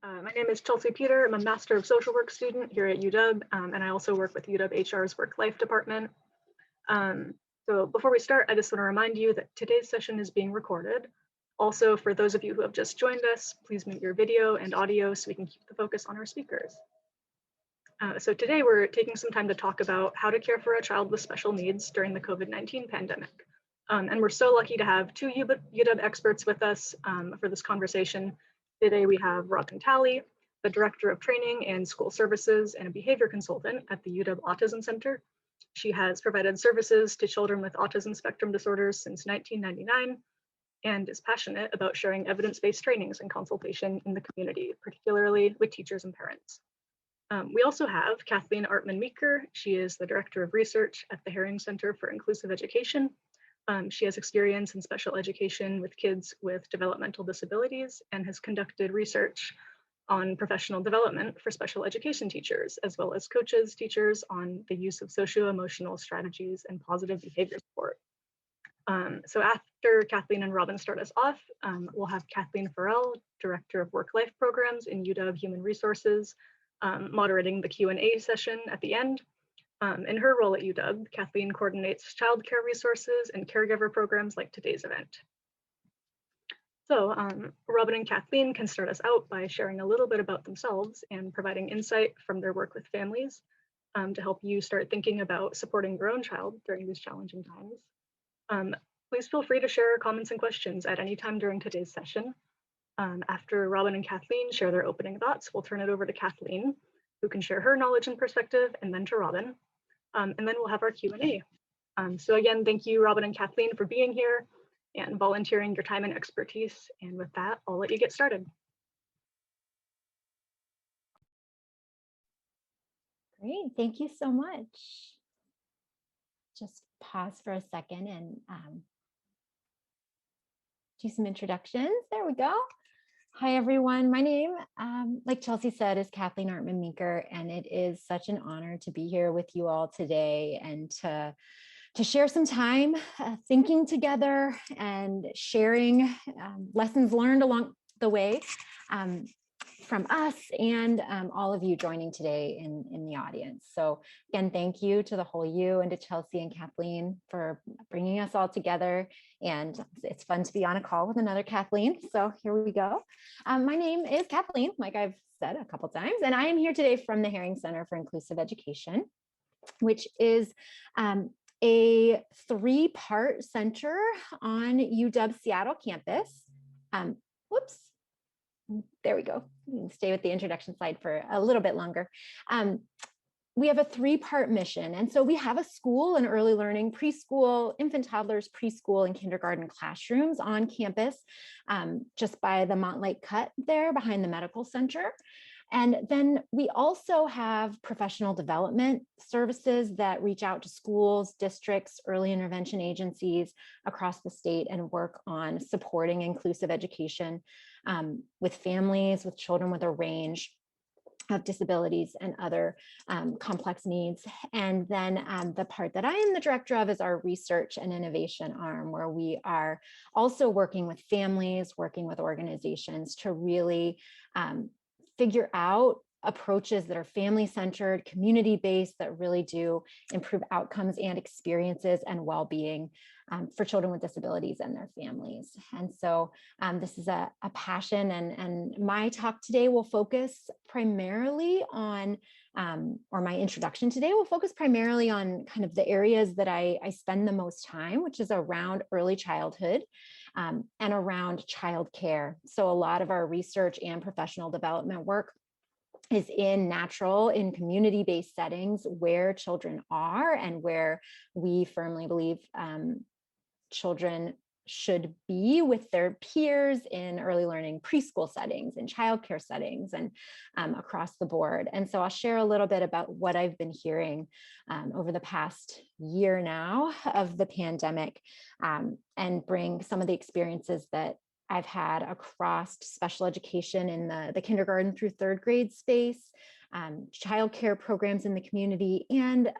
My name is Chelsea Peter. I'm a Master of Social Work student here at UW, and I also work with UW HR's Work-Life Department. So before we start, I just want to remind you that today's session is being recorded. Also, for those of you who have just joined us, please mute your video and audio so we can keep the focus on our speakers. So today we're taking some time to talk about how to care for a child with special needs during the COVID-19 pandemic. And we're so lucky to have two UW experts with us for this conversation. Today we have Robin Talley, the Director of Training and School Services and a Behavior Consultant at the UW Autism Center. She has provided services to children with autism spectrum disorders since 1999 and is passionate about sharing evidence-based trainings and consultation in the community, particularly with teachers and parents. We also have Kathleen Artman-Meeker. She is the Director of Research at the Herring Center for Inclusive Education. She has experience in special education with kids with developmental disabilities and has conducted research on professional development for special education teachers, as well as coaches, teachers on the use of socio-emotional strategies and positive behavior support. So after Kathleen and Robin start us off, we'll have Kathleen Farrell, Director of Work-Life Programs in UW Human Resources, moderating the Q&A session at the end. In her role at UW, Kathleen coordinates childcare resources and caregiver programs like today's event. So Robin and Kathleen can start us out by sharing a little bit about themselves and providing insight from their work with families to help you start thinking about supporting your own child during these challenging times. Please feel free to share comments and questions at any time during today's session. After Robin and Kathleen share their opening thoughts, we'll turn it over to Kathleen, who can share her knowledge and perspective, and then to Robin. And then we'll have our Q&A. So again, thank you, Robin and Kathleen, for being here and volunteering your time and expertise. And with that, I'll let you get started. Great, thank you so much. Just pause for a second and do some introductions. There we go. Hi, everyone. My name, like Chelsea said, is Kathleen Artman-Meeker, and it is such an honor to be here with you all today and to share some time thinking together and sharing lessons learned along the way from us and all of you joining today in the audience. So again, thank you to the whole U and to Chelsea and Kathleen for bringing us all together. And it's fun to be on a call with another Kathleen. So here we go. My name is Kathleen, like I've said a couple times, and I am here today from the Herring Center for Inclusive Education, which is a three-part center on UW Seattle campus. Whoops. There we go. We can stay with the introduction slide for a little bit longer. We have a three-part mission. And so we have a school and early learning, preschool, infant toddlers, preschool, and kindergarten classrooms on campus, just by the Montlake Cut there behind the medical center. And then we also have professional development services that reach out to schools, districts, early intervention agencies across the state and work on supporting inclusive education with families, with children with a range of disabilities and other complex needs. And then the part that I am the director of is our research and innovation arm, where we are also working with families, working with organizations to really figure out approaches that are family-centered, community-based, that really do improve outcomes and experiences and well-being for children with disabilities and their families. And so this is a passion, and my talk today will focus primarily on, or my introduction today will focus primarily on kind of the areas that I spend the most time, which is around early childhood and around childcare. So a lot of our research and professional development work is in natural, in community-based settings where children are and where we firmly believe children should be with their peers in early learning preschool settings and childcare settings and across the board. And so I'll share a little bit about what I've been hearing over the past year now of the pandemic and bring some of the experiences that I've had across special education in the kindergarten through third grade space, childcare programs in the community, and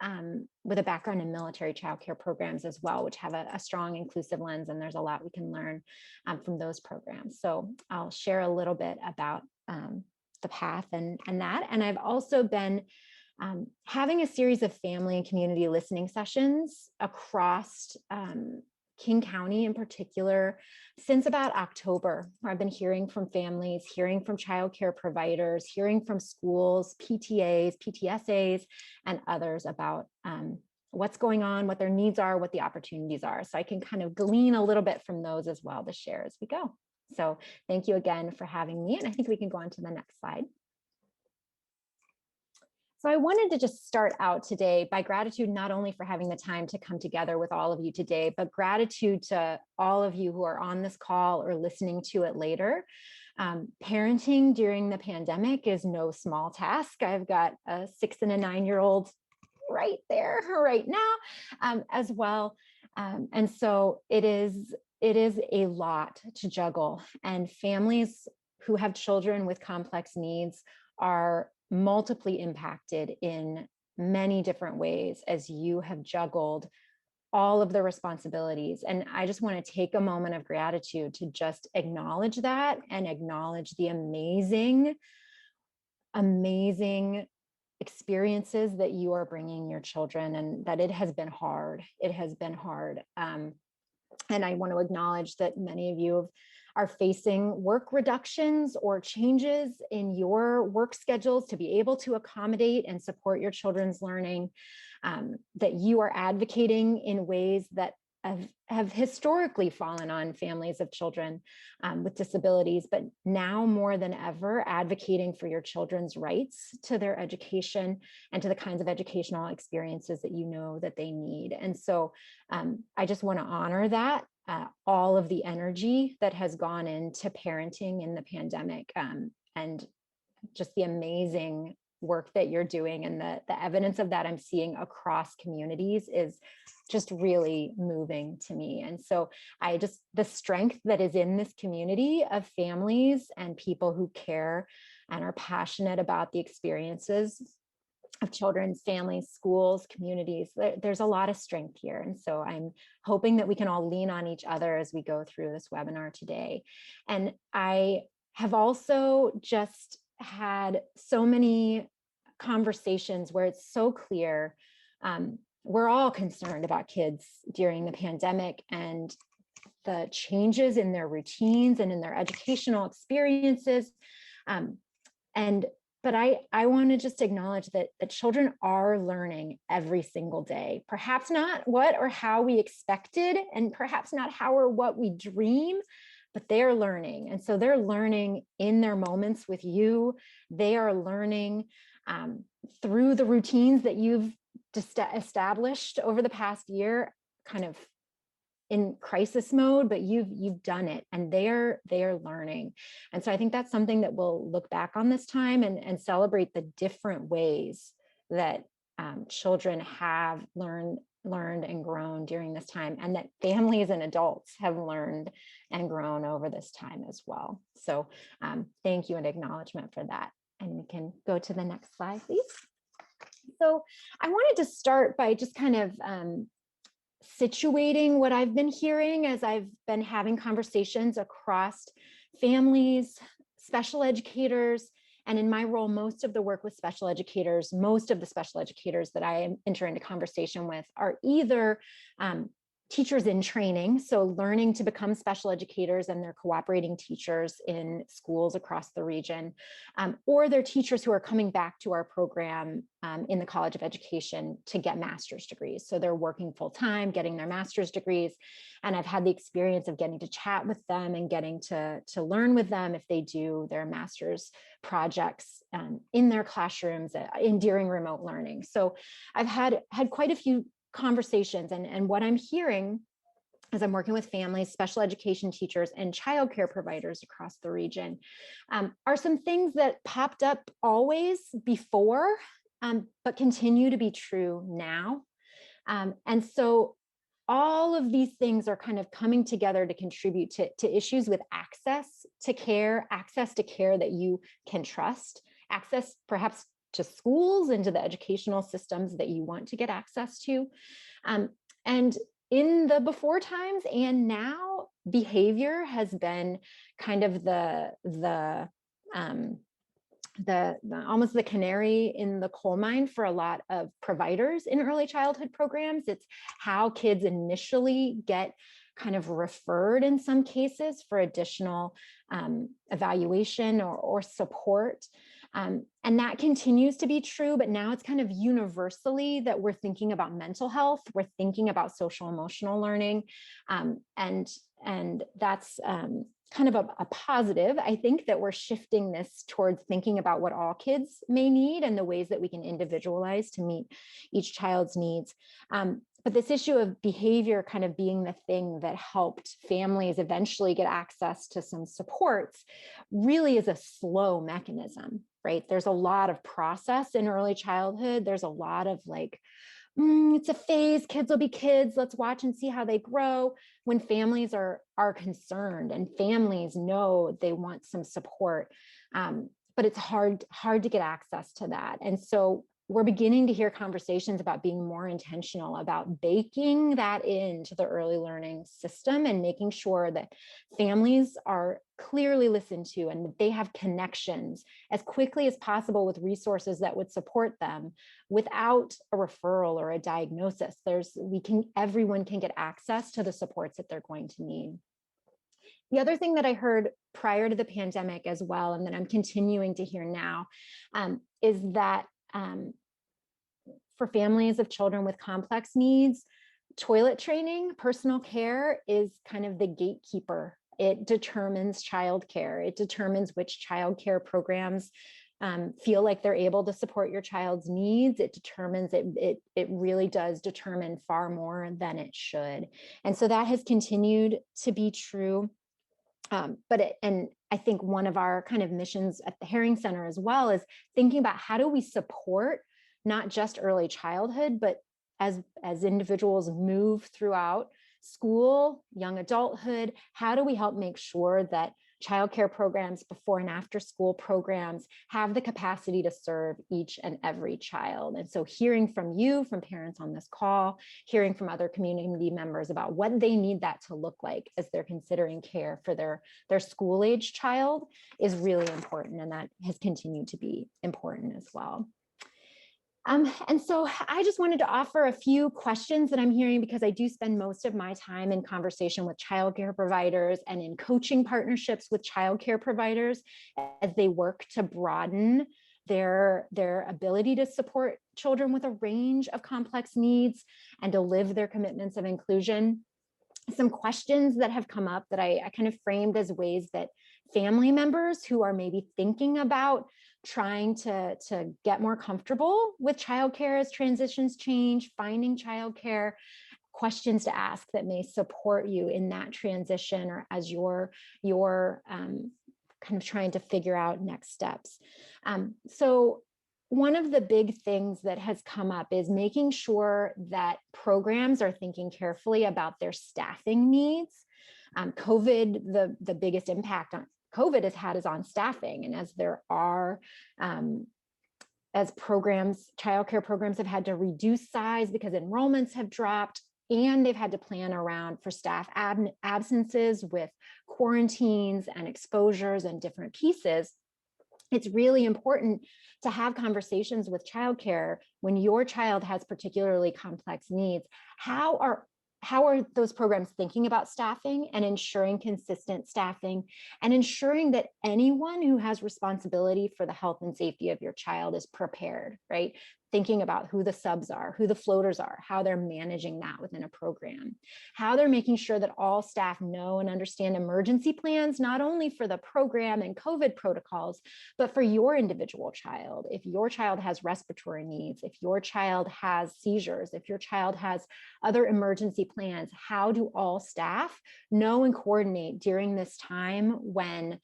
with a background in military childcare programs as well, which have a strong inclusive lens, and there's a lot we can learn from those programs. So I'll share a little bit about the path and that. And I've also been having a series of family and community listening sessions across King County in particular since about October, where I've been hearing from families, hearing from childcare providers, hearing from schools, PTAs, PTSAs, and others about what's going on, what their needs are, what the opportunities are. So I can kind of glean a little bit from those as well to share as we go. So thank you again for having me. And I think we can go on to the next slide. So I wanted to just start out today by gratitude, not only for having the time to come together with all of you today, but gratitude to all of you who are on this call or listening to it later. Parenting during the pandemic is no small task. I've got a 6 and a 9-year-old right there right now as well. And so it is a lot to juggle, and families who have children with complex needs are multiply impacted in many different ways as you have juggled all of the responsibilities. And I just want to take a moment of gratitude to just acknowledge that and acknowledge the amazing experiences that you are bringing your children, and that it has been hard. It has been hard. And I want to acknowledge that many of you are facing work reductions or changes in your work schedules to be able to accommodate and support your children's learning, that you are advocating in ways that have historically fallen on families of children with disabilities, but now more than ever advocating for your children's rights to their education and to the kinds of educational experiences that you know that they need. And so I just want to honor that, all of the energy that has gone into parenting in the pandemic, and just the amazing work that you're doing, and the evidence of that I'm seeing across communities is just really moving to me. And so the strength that is in this community of families and people who care and are passionate about the experiences of children, families, schools, communities, there's a lot of strength here. And so I'm hoping that we can all lean on each other as we go through this webinar today. And I have also just had so many conversations where it's so clear we're all concerned about kids during the pandemic and the changes in their routines and in their educational experiences. But I want to just acknowledge that children are learning every single day, perhaps not what or how we expected, and perhaps not how or what we dream, but they are learning. And so they're learning in their moments with you. They are learning through the routines that you've established over the past year, kind of in crisis mode, but you've done it, and they're learning. And so I think that's something that we'll look back on this time and celebrate the different ways that children have learned and grown during this time, and that families and adults have learned and grown over this time as well. So thank you and acknowledgement for that. And we can go to the next slide, please. So I wanted to start by just kind of situating what I've been hearing as I've been having conversations across families, special educators, and in my role, most of the work with special educators, most of the special educators that I enter into conversation with are either teachers in training, so learning to become special educators, and they're cooperating teachers in schools across the region, or they're teachers who are coming back to our program in the College of Education to get master's degrees. So they're working full time, getting their master's degrees. And I've had the experience of getting to chat with them and getting to learn with them if they do their master's projects in their classrooms during remote learning. So I've had quite a few conversations, and what I'm hearing as I'm working with families, special education teachers, and childcare providers across the region are some things that popped up always before, but continue to be true now. And so all of these things are kind of coming together to contribute to issues with access to care that you can trust, access perhaps to schools and to the educational systems that you want to get access to. And in the before times and now, behavior has been kind of the almost the canary in the coal mine for a lot of providers in early childhood programs. It's how kids initially get kind of referred in some cases for additional evaluation or support. And that continues to be true, but now it's kind of universally that we're thinking about mental health, we're thinking about social emotional learning, and that's kind of a positive. I think that we're shifting this towards thinking about what all kids may need and the ways that we can individualize to meet each child's needs. But this issue of behavior kind of being the thing that helped families eventually get access to some supports really is a slow mechanism, right? There's a lot of process in early childhood. There's a lot of like, it's a phase, kids will be kids, let's watch and see how they grow, when families are concerned and families know they want some support. But it's hard to get access to that. And so we're beginning to hear conversations about being more intentional about baking that into the early learning system and making sure that families are clearly listened to and that they have connections as quickly as possible with resources that would support them without a referral or a diagnosis. Everyone can get access to the supports that they're going to need. The other thing that I heard prior to the pandemic as well, and that I'm continuing to hear now, is that for families of children with complex needs, toilet training, personal care is kind of the gatekeeper. It determines childcare. It determines which childcare programs feel like they're able to support your child's needs. It determines it really does determine far more than it should. And so that has continued to be true. And I think one of our kind of missions at the Herring Center as well is thinking about how do we support not just early childhood, but as individuals move throughout school, young adulthood, how do we help make sure that childcare programs, before and after school programs, have the capacity to serve each and every child? And so hearing from you, from parents on this call, hearing from other community members about what they need that to look like as they're considering care for their school-age child is really important. And that has continued to be important as well. And so I just wanted to offer a few questions that I'm hearing, because I do spend most of my time in conversation with childcare providers and in coaching partnerships with childcare providers as they work to broaden their ability to support children with a range of complex needs and to live their commitments of inclusion. Some questions that have come up that I kind of framed as ways that family members who are maybe thinking about trying to get more comfortable with childcare as transitions change, finding childcare, questions to ask that may support you in that transition or as you're kind of trying to figure out next steps. So one of the big things that has come up is making sure that programs are thinking carefully about their staffing needs. COVID, the biggest impact on COVID has had is on staffing. And as there are, as programs, childcare programs have had to reduce size because enrollments have dropped, and they've had to plan around for staff absences with quarantines and exposures and different pieces. It's really important to have conversations with childcare when your child has particularly complex needs. How are those programs thinking about staffing and ensuring consistent staffing and ensuring that anyone who has responsibility for the health and safety of your child is prepared, right? Thinking about who the subs are, who the floaters are, how they're managing that within a program, how they're making sure that all staff know and understand emergency plans, not only for the program and COVID protocols, but for your individual child. If your child has respiratory needs, if your child has seizures, if your child has other emergency plans, how do all staff know and coordinate during this time when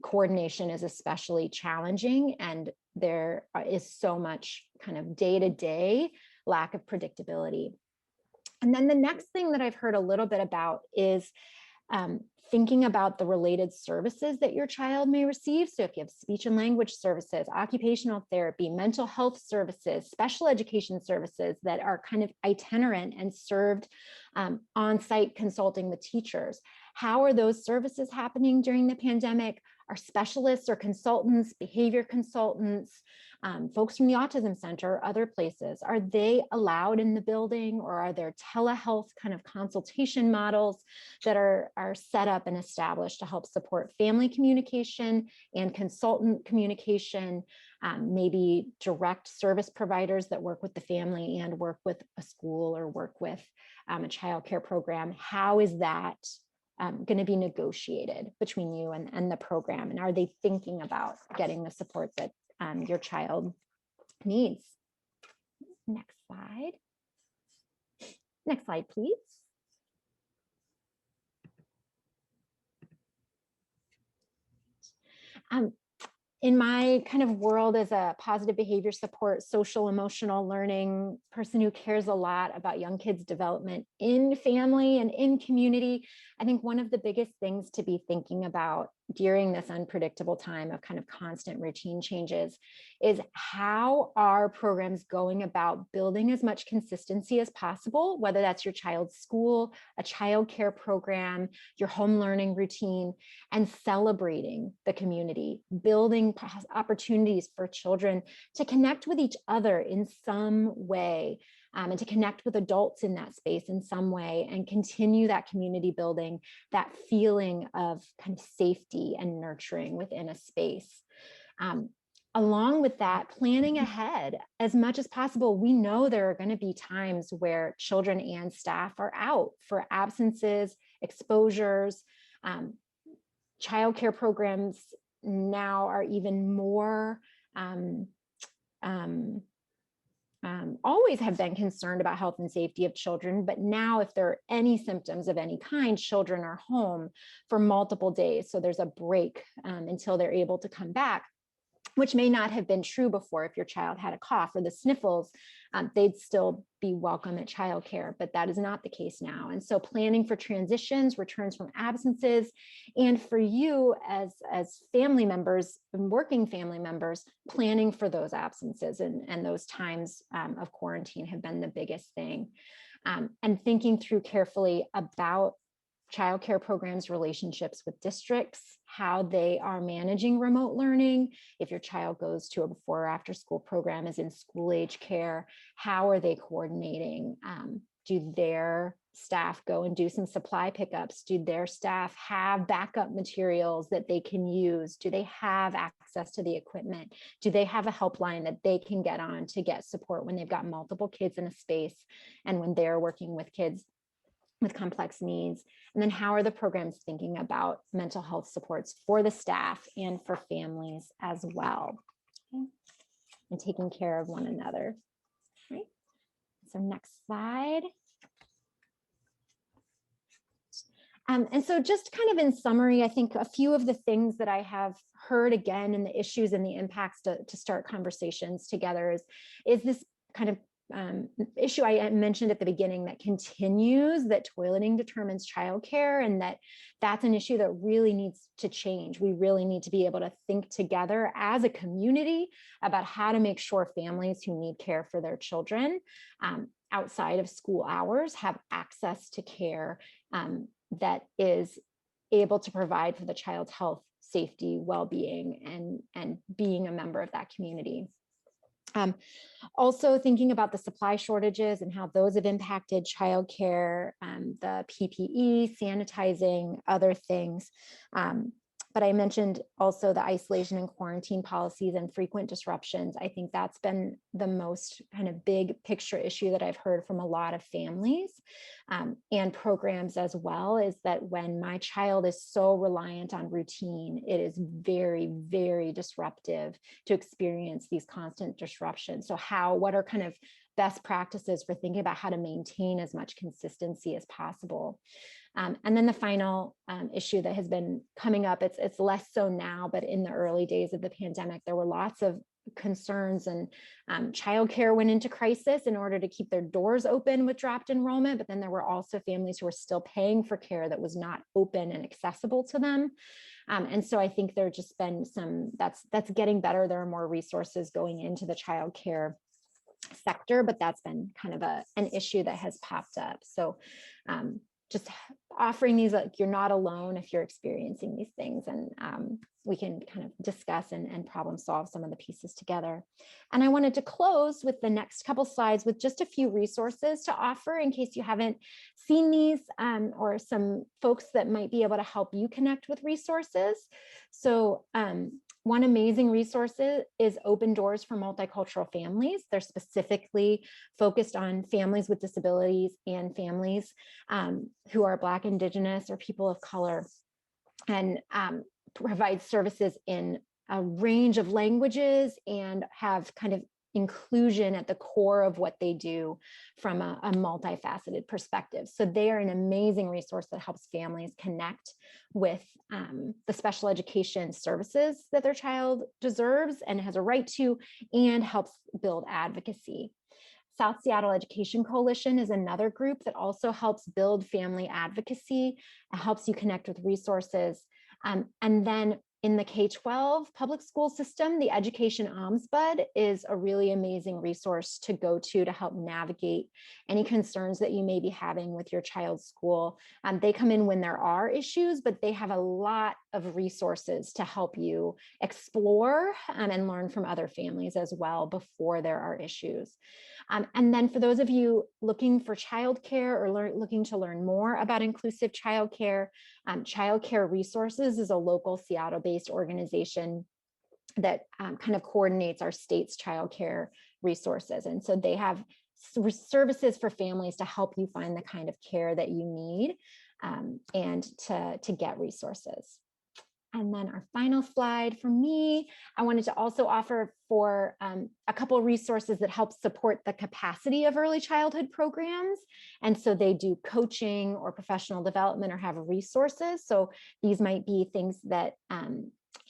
coordination is especially challenging and there is so much kind of day-to-day lack of predictability. And then the next thing that I've heard a little bit about is thinking about the related services that your child may receive. So if you have speech and language services, occupational therapy, mental health services, special education services that are kind of itinerant and served on-site consulting with teachers, how are those services happening during the pandemic? our specialists or consultants, behavior consultants, folks from the Autism Center, other places, are they allowed in the building, or are there telehealth kind of consultation models that are set up and established to help support family communication and consultant communication, maybe direct service providers that work with the family and work with a school or work with a child care program? How is that going to be negotiated between you and the program? And are they thinking about getting the support that your child needs? Next slide. Next slide, please. In my kind of world as a positive behavior support, social emotional learning person who cares a lot about young kids' development in family and in community, I think one of the biggest things to be thinking about during this unpredictable time of kind of constant routine changes is how are programs going about building as much consistency as possible, whether that's your child's school, a child care program, your home learning routine, and celebrating the community, building opportunities for children to connect with each other in some way, and to connect with adults in that space in some way, and continue that community building, that feeling of kind of safety and nurturing within a space. Along with that, planning ahead as much as possible. We know there are going to be times where children and staff are out for absences, exposures. Childcare programs now are even more always have been concerned about health and safety of children, but now if there are any symptoms of any kind, children are home for multiple days. So there's a break until they're able to come back, which may not have been true before. If your child had a cough or the sniffles, they'd still be welcome at childcare, but that is not the case now. And so planning for transitions, returns from absences, and for you as family members and working family members, planning for those absences and those times of quarantine have been the biggest thing. And thinking through carefully about childcare programs' relationships with districts, how they are managing remote learning. If your child goes to a before or after school program, is in school age care, how are they coordinating? Do their staff go and do some supply pickups? Do their staff have backup materials that they can use? Do they have access to the equipment? Do they have a helpline that they can get on to get support when they've got multiple kids in a space and when they're working with kids with complex needs? And then how are the programs thinking about mental health supports for the staff and for families as well? Okay. And taking care of one another. Right. So next slide. And so just kind of in summary, I think a few of the things that I have heard again and the issues and the impacts to start conversations together is this kind of issue I mentioned at the beginning that continues, that toileting determines childcare, and that's an issue that really needs to change. We really need to be able to think together as a community about how to make sure families who need care for their children outside of school hours have access to care that is able to provide for the child's health, safety, well-being, and being a member of that community. Also thinking about the supply shortages and how those have impacted childcare, the PPE, sanitizing, other things. But I mentioned also the isolation and quarantine policies and frequent disruptions. I think that's been the most kind of big picture issue that I've heard from a lot of families and programs as well, is that when my child is so reliant on routine, it is very, very disruptive to experience these constant disruptions. So what are kind of best practices for thinking about how to maintain as much consistency as possible? And then the final issue that has been coming up, it's less so now, but in the early days of the pandemic, there were lots of concerns, and childcare went into crisis in order to keep their doors open with dropped enrollment. But then there were also families who were still paying for care that was not open and accessible to them. And so I think there's just been that's getting better. There are more resources going into the childcare sector, but that's been kind of an issue that has popped up. So just offering these, like, you're not alone if you're experiencing these things, and we can kind of discuss and problem solve some of the pieces together. And I wanted to close with the next couple slides with just a few resources to offer in case you haven't seen these, or some folks that might be able to help you connect with resources. So one amazing resource is Open Doors for Multicultural Families. They're specifically focused on families with disabilities and families who are Black, Indigenous, or people of color, and provide services in a range of languages and have kind of inclusion at the core of what they do from a multifaceted perspective. So they are an amazing resource that helps families connect with the special education services that their child deserves and has a right to, and helps build advocacy. South Seattle Education Coalition is another group that also helps build family advocacy, helps you connect with resources. And then in the K-12 public school system, the Education Ombudsman is a really amazing resource to go to help navigate any concerns that you may be having with your child's school. They come in when there are issues, but they have a lot of resources to help you explore and learn from other families as well before there are issues. And then for those of you looking for childcare or looking to learn more about inclusive childcare, Childcare Resources is a local Seattle-based organization that kind of coordinates our state's childcare resources. And so they have services for families to help you find the kind of care that you need and to get resources. And then our final slide for me, I wanted to also offer for a couple of resources that help support the capacity of early childhood programs. And so they do coaching or professional development or have resources. So these might be things that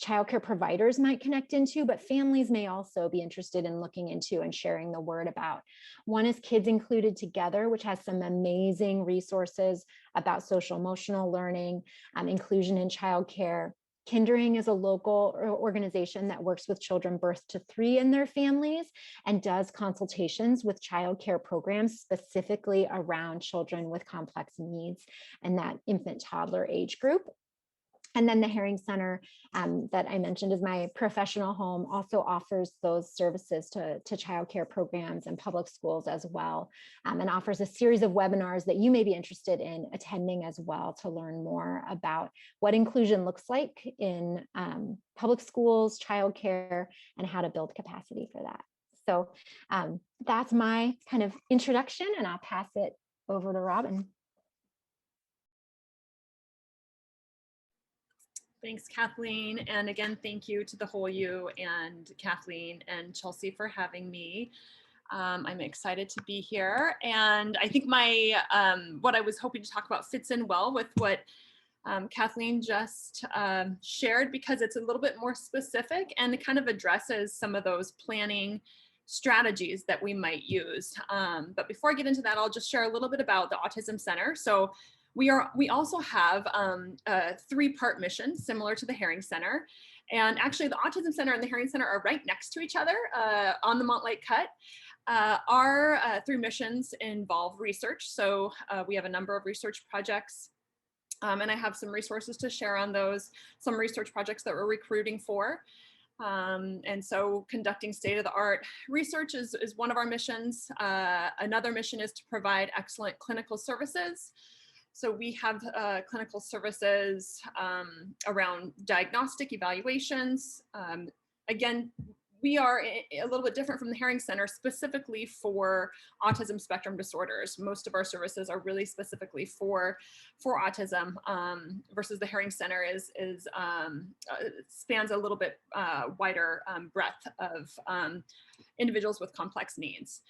childcare providers might connect into, but families may also be interested in looking into and sharing the word about. One is Kids Included Together, which has some amazing resources about social emotional learning, inclusion in childcare. Kindering is a local organization that works with children birth to 3 and their families and does consultations with childcare programs specifically around children with complex needs and that infant toddler age group. And then the Herring Center that I mentioned is my professional home, also offers those services to childcare programs and public schools as well, and offers a series of webinars that you may be interested in attending as well to learn more about what inclusion looks like in public schools, childcare, and how to build capacity for that. So that's my kind of introduction, and I'll pass it over to Robin. Thanks, Kathleen. And again, thank you to the whole U and Kathleen and Chelsea for having me. I'm excited to be here. And I think my what I was hoping to talk about fits in well with what Kathleen just shared, because it's a little bit more specific and it kind of addresses some of those planning strategies that we might use. But before I get into that, I'll just share a little bit about the Autism Center. So we also have a 3-part mission similar to the Herring Center. And actually the Autism Center and the Herring Center are right next to each other on the Montlake Cut. Our 3 missions involve research. So we have a number of research projects, and I have some resources to share on those, some research projects that we're recruiting for. And so conducting state-of-the-art research is one of our missions. Another mission is to provide excellent clinical services. So we have clinical services around diagnostic evaluations. Again, we are a little bit different from the Herring Center specifically for autism spectrum disorders. Most of our services are really specifically for autism versus the Herring Center spans a little bit wider breadth of individuals with complex needs.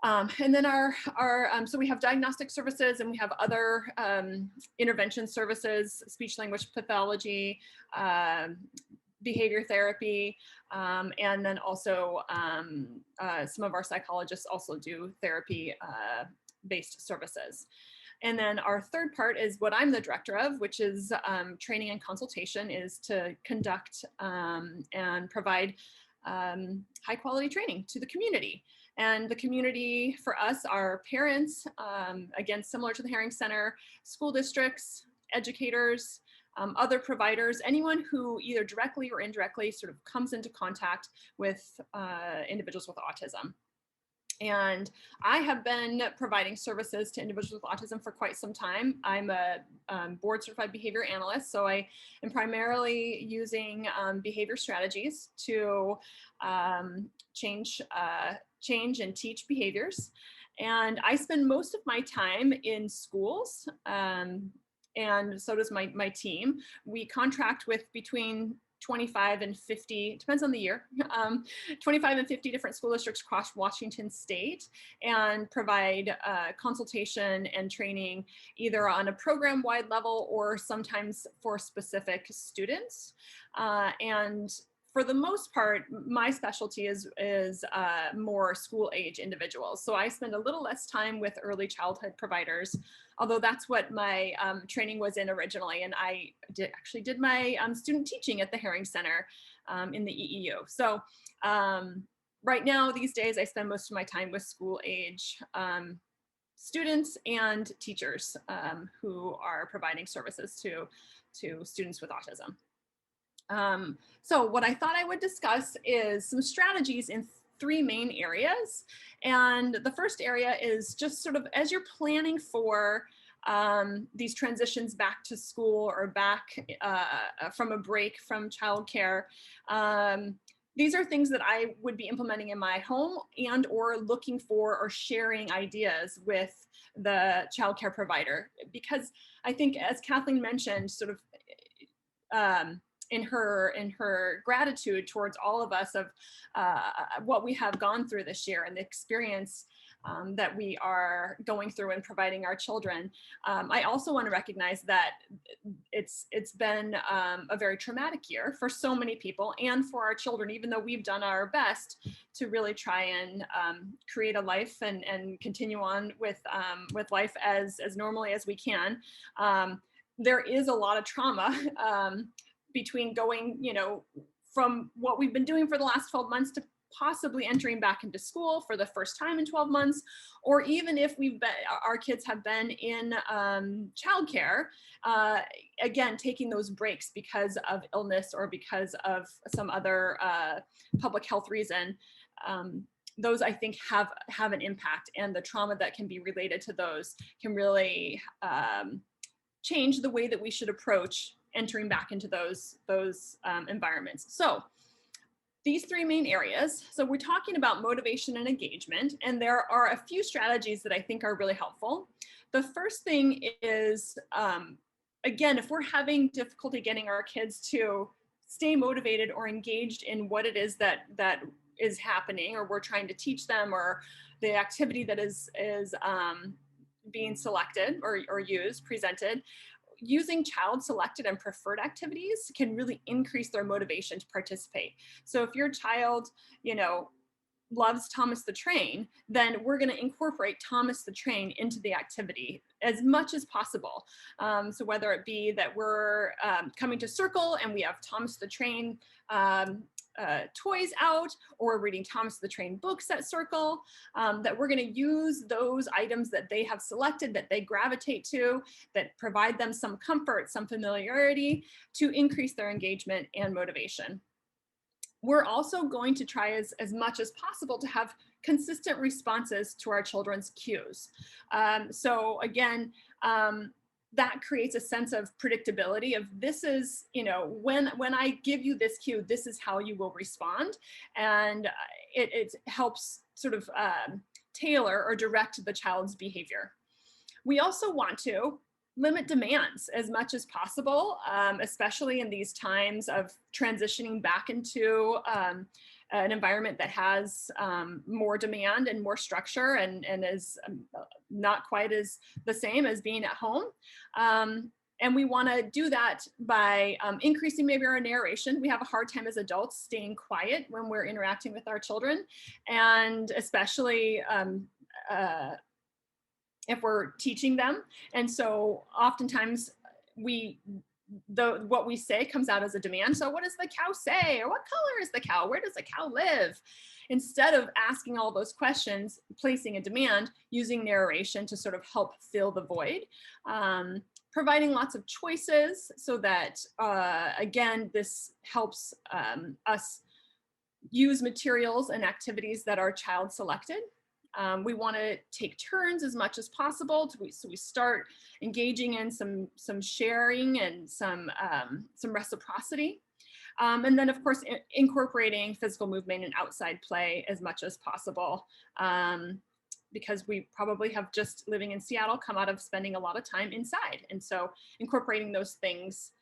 And then so we have diagnostic services and we have other intervention services, speech language pathology, behavior therapy, and then also some of our psychologists also do therapy based services. And then our third part is what I'm the director of, which is training and consultation, is to conduct and provide high quality training to the community. And the community for us are parents, again, similar to the Herring Center, school districts, educators, other providers, anyone who either directly or indirectly sort of comes into contact with individuals with autism. And I have been providing services to individuals with autism for quite some time. I'm a board certified behavior analyst, so I am primarily using behavior strategies to change and teach behaviors. And I spend most of my time in schools, and so does my team. We contract with between 25 and 50, depends on the year, 25 and 50 different school districts across Washington state, and provide consultation and training either on a program-wide level or sometimes for specific students. And for the most part, my specialty is more school age individuals. So I spend a little less time with early childhood providers, although that's what my training was in originally. And I actually did my student teaching at the Herring Center in the EEU. So right now, these days, I spend most of my time with school age students and teachers who are providing services to students with autism. So what I thought I would discuss is some strategies in three main areas. And the first area is just sort of as you're planning for these transitions back to school or back from a break from childcare. These are things that I would be implementing in my home and or looking for or sharing ideas with the childcare provider. Because I think, as Kathleen mentioned, sort of in her gratitude towards all of us of what we have gone through this year and the experience that we are going through and providing our children. I also want to recognize that it's been a very traumatic year for so many people and for our children, even though we've done our best to really try and create a life and continue on with life as normally as we can. There is a lot of trauma between going, from what we've been doing for the last 12 months to possibly entering back into school for the first time in 12 months, or even if our kids have been in childcare, again, taking those breaks because of illness or because of some other public health reason. Those I think have an impact, and the trauma that can be related to those can really change the way that we should approach entering back into those environments. So these three main areas. So we're talking about motivation and engagement, and there are a few strategies that I think are really helpful. The first thing is, again, if we're having difficulty getting our kids to stay motivated or engaged in what it is that is happening, or we're trying to teach them, or the activity that is being selected or presented, using child-selected and preferred activities can really increase their motivation to participate. So if your child, loves Thomas the Train, then we're going to incorporate Thomas the Train into the activity as much as possible. So whether it be that we're coming to Circle and we have Thomas the Train toys out, or reading Thomas the Train books at Circle, that we're going to use those items that they have selected, that they gravitate to, that provide them some comfort, some familiarity, to increase their engagement and motivation. We're also going to try as much as possible to have consistent responses to our children's cues. So again, that creates a sense of predictability of this is, when I give you this cue, this is how you will respond. And it helps sort of tailor or direct the child's behavior. We also want to limit demands as much as possible, especially in these times of transitioning back into an environment that has more demand and more structure and is not quite as the same as being at home. And we want to do that by increasing maybe our narration. We have a hard time as adults staying quiet when we're interacting with our children, and especially if we're teaching them. And so oftentimes what we say comes out as a demand. So what does the cow say? Or what color is the cow? Where does the cow live? instead of asking all those questions, placing a demand, using narration to sort of help fill the void. Providing lots of choices so that, again, this helps us use materials and activities that are child selected. We want to take turns as much as possible. So we start engaging in some sharing and some reciprocity. And then, of course, incorporating physical movement and outside play as much as possible. Because we probably have, just living in Seattle, come out of spending a lot of time inside. And so incorporating those things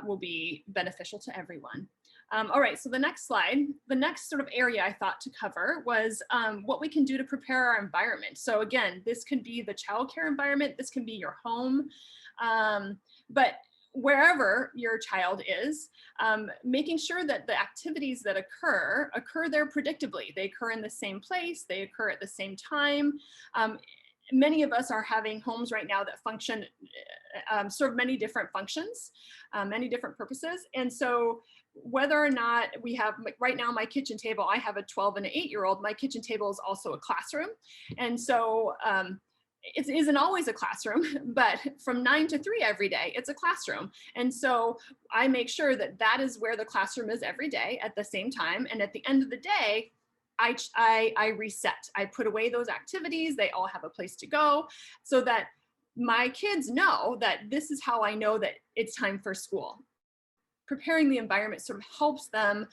will be beneficial to everyone. All right, so the next slide, the next sort of area I thought to cover was what we can do to prepare our environment. So again, this can be the childcare environment, this can be your home, but wherever your child is, making sure that the activities that occur there predictably. They occur in the same place, they occur at the same time. Many of us are having homes right now that function, serve many different functions, many different purposes. And so whether or not we have, right now my kitchen table, I have a 12 and an 8-year-old, my kitchen table is also a classroom. And so it isn't always a classroom, but from 9 to 3 every day, it's a classroom. And so I make sure that that is where the classroom is every day at the same time. And at the end of the day, I reset. I put away those activities. They all have a place to go so that my kids know that this is how I know that it's time for school. Preparing the environment sort of helps them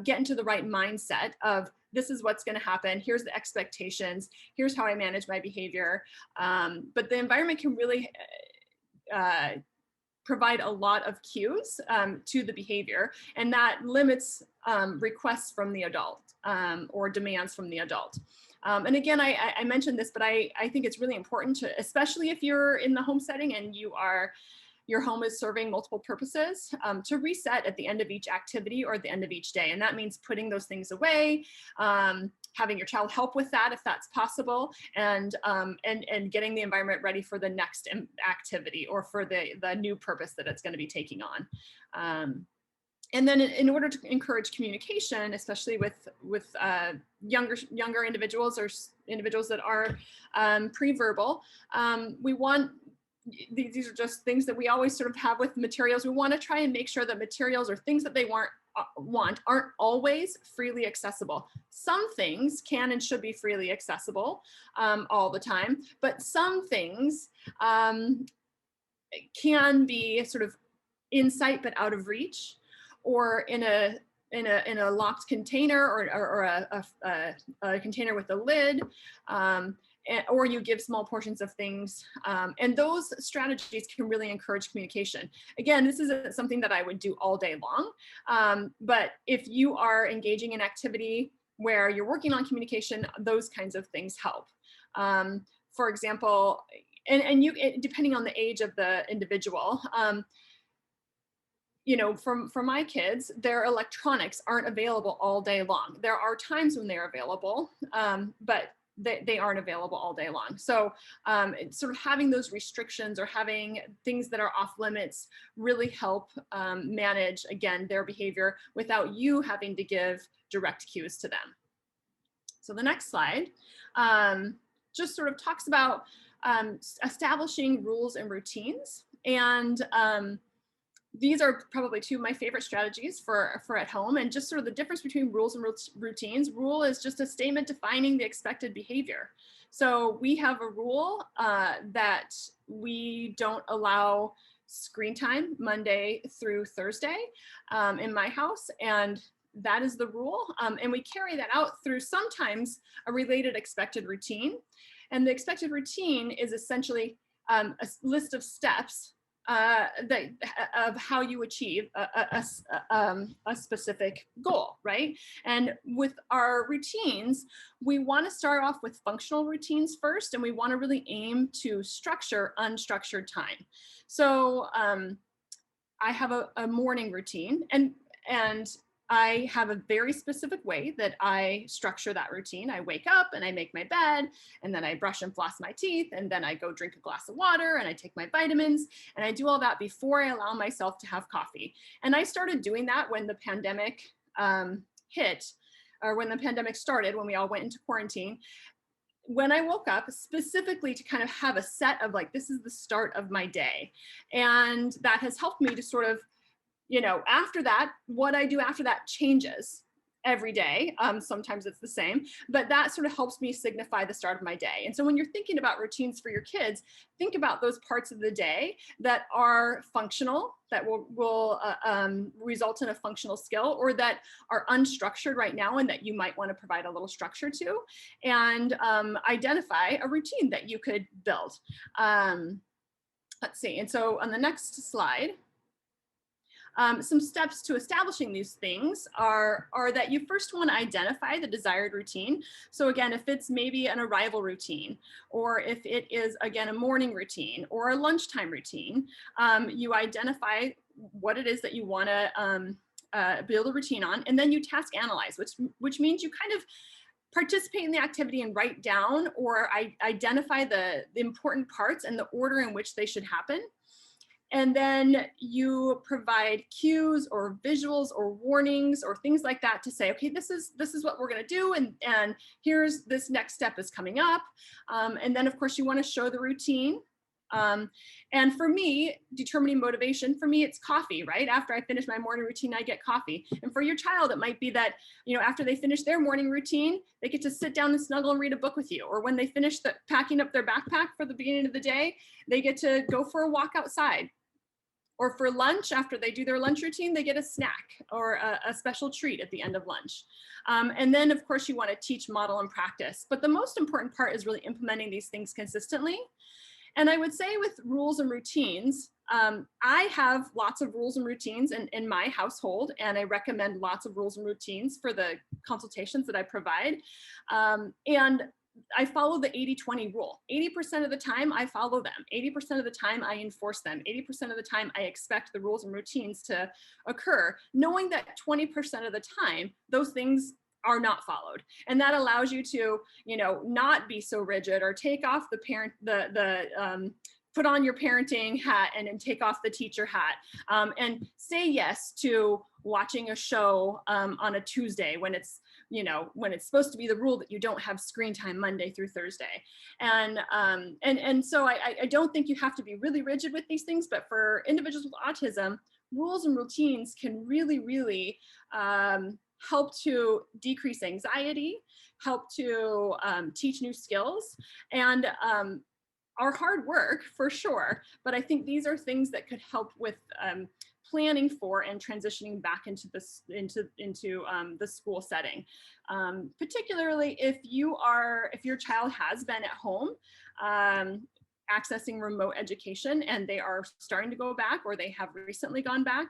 get into the right mindset of, this is what's going to happen. Here's the expectations. Here's how I manage my behavior. But the environment can really provide a lot of cues to the behavior, and that limits requests from the adult or demands from the adult. And again, I mentioned this, but I think it's really important to, especially if you're in the home setting and your home is serving multiple purposes, to reset at the end of each activity or at the end of each day. And that means putting those things away, having your child help with that if that's possible, and getting the environment ready for the next activity or for the new purpose that it's going to be taking on. And then in order to encourage communication, especially with younger individuals or individuals that are pre-verbal, we want, these are just things that we always sort of have with materials. We want to try and make sure that materials or things that they want aren't always freely accessible. Some things can and should be freely accessible all the time, but some things can be sort of in sight but out of reach, or in a locked container, or a container with a lid. Or you give small portions of things. And those strategies can really encourage communication. Again, this isn't something that I would do all day long, but if you are engaging in activity where you're working on communication, those kinds of things help. For example, and depending on the age of the individual, you know, for my kids, their electronics aren't available all day long. There are times when they're available, but they aren't available all day long. So sort of having those restrictions or having things that are off limits really help manage, again, their behavior without you having to give direct cues to them. So the next slide just sort of talks about establishing rules and routines. And these are probably two of my favorite strategies for at home, and just sort of the difference between rules and routines. Rule is just a statement defining the expected behavior. So we have a rule that we don't allow screen time Monday through Thursday in my house, and that is the rule. And we carry that out through sometimes a related expected routine. And the expected routine is essentially a list of steps of how you achieve a specific goal, right? And with our routines, we want to start off with functional routines first, and we want to really aim to structure unstructured time. So I have a morning routine, and I have a very specific way that I structure that routine. I wake up and I make my bed, and then I brush and floss my teeth, and then I go drink a glass of water, and I take my vitamins, and I do all that before I allow myself to have coffee. And I started doing that when the pandemic hit. or when the pandemic started, when we all went into quarantine, when I woke up specifically to kind of have a set of like, this is the start of my day. And that has helped me to sort of, after that, what I do after that changes every day. Sometimes it's the same, but that sort of helps me signify the start of my day. And so when you're thinking about routines for your kids, think about those parts of the day that are functional, that will result in a functional skill, or that are unstructured right now and that you might want to provide a little structure to, and identify a routine that you could build. Let's see. And so on the next slide, some steps to establishing these things are that you first want to identify the desired routine. So again, if it's maybe an arrival routine, or if it is, again, a morning routine or a lunchtime routine, you identify what it is that you want to build a routine on, and then you task analyze, which means you kind of participate in the activity and write down or identify the important parts and the order in which they should happen. And then you provide cues or visuals or warnings or things like that to say, okay, this is what we're going to do, and here's this next step is coming up. And then of course you want to show the routine. And for me, determining motivation, for me, it's coffee, right? After I finish my morning routine, I get coffee. And for your child, it might be that, after they finish their morning routine, they get to sit down and snuggle and read a book with you. Or when they finish packing up their backpack for the beginning of the day, they get to go for a walk outside. Or for lunch, after they do their lunch routine, they get a snack or a special treat at the end of lunch. And then of course you want to teach, model, and practice. But the most important part is really implementing these things consistently. And I would say with rules and routines, I have lots of rules and routines in my household, and I recommend lots of rules and routines for the consultations that I provide. And I follow the 80-20 rule. 80% of the time I follow them. 80% of the time I enforce them. 80% of the time I expect the rules and routines to occur, knowing that 20% of the time those things are not followed. And that allows you to, not be so rigid or take off put on your parenting hat and then take off the teacher hat, and say yes to watching a show on a Tuesday when it's supposed to be the rule that you don't have screen time Monday through Thursday. And so I don't think you have to be really rigid with these things, but for individuals with autism, rules and routines can really, really help to decrease anxiety, help to teach new skills, and are hard work for sure. But I think these are things that could help with planning for and transitioning back into the school setting, particularly if your child has been at home accessing remote education and they are starting to go back, or they have recently gone back.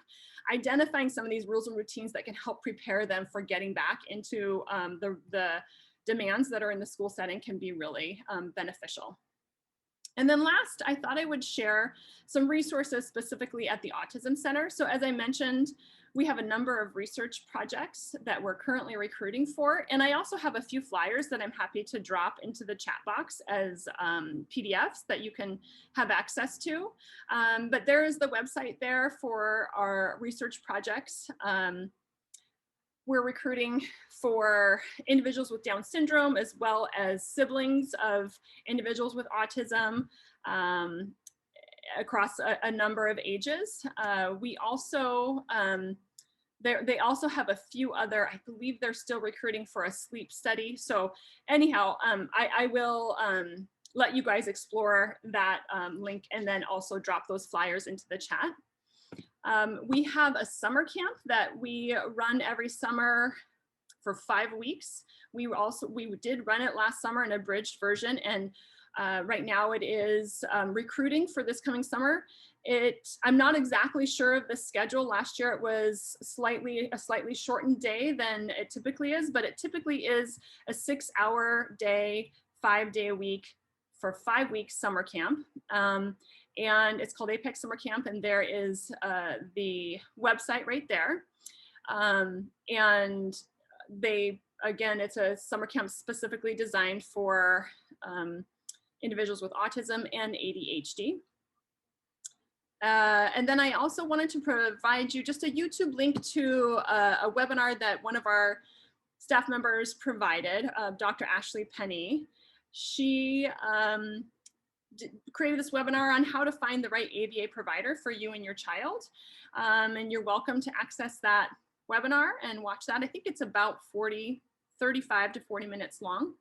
Identifying some of these rules and routines that can help prepare them for getting back into the demands that are in the school setting can be really beneficial. And then last, I thought I would share some resources specifically at the Autism Center. So as I mentioned, we have a number of research projects that we're currently recruiting for. And I also have a few flyers that I'm happy to drop into the chat box as PDFs that you can have access to. But there is the website there for our research projects. We're recruiting for individuals with Down syndrome, as well as siblings of individuals with autism across a number of ages. We also, they also have a few other, I believe they're still recruiting for a sleep study. So anyhow, I will let you guys explore that link and then also drop those flyers into the chat. We have a summer camp that we run every summer for 5 weeks. We did run it last summer in a abridged version, and right now it is recruiting for this coming summer. I'm not exactly sure of the schedule. Last year it was a slightly shortened day than it typically is, but it typically is a 6-hour day, 5-day a week for 5 weeks summer camp. And it's called Apex Summer Camp, and there is the website right there. And again, it's a summer camp specifically designed for individuals with autism and ADHD. And then I also wanted to provide you just a YouTube link to a webinar that one of our staff members provided, Dr. Ashley Penny. She created this webinar on how to find the right ABA provider for you and your child. And you're welcome to access that webinar and watch that. I think it's about 35 to 40 minutes long.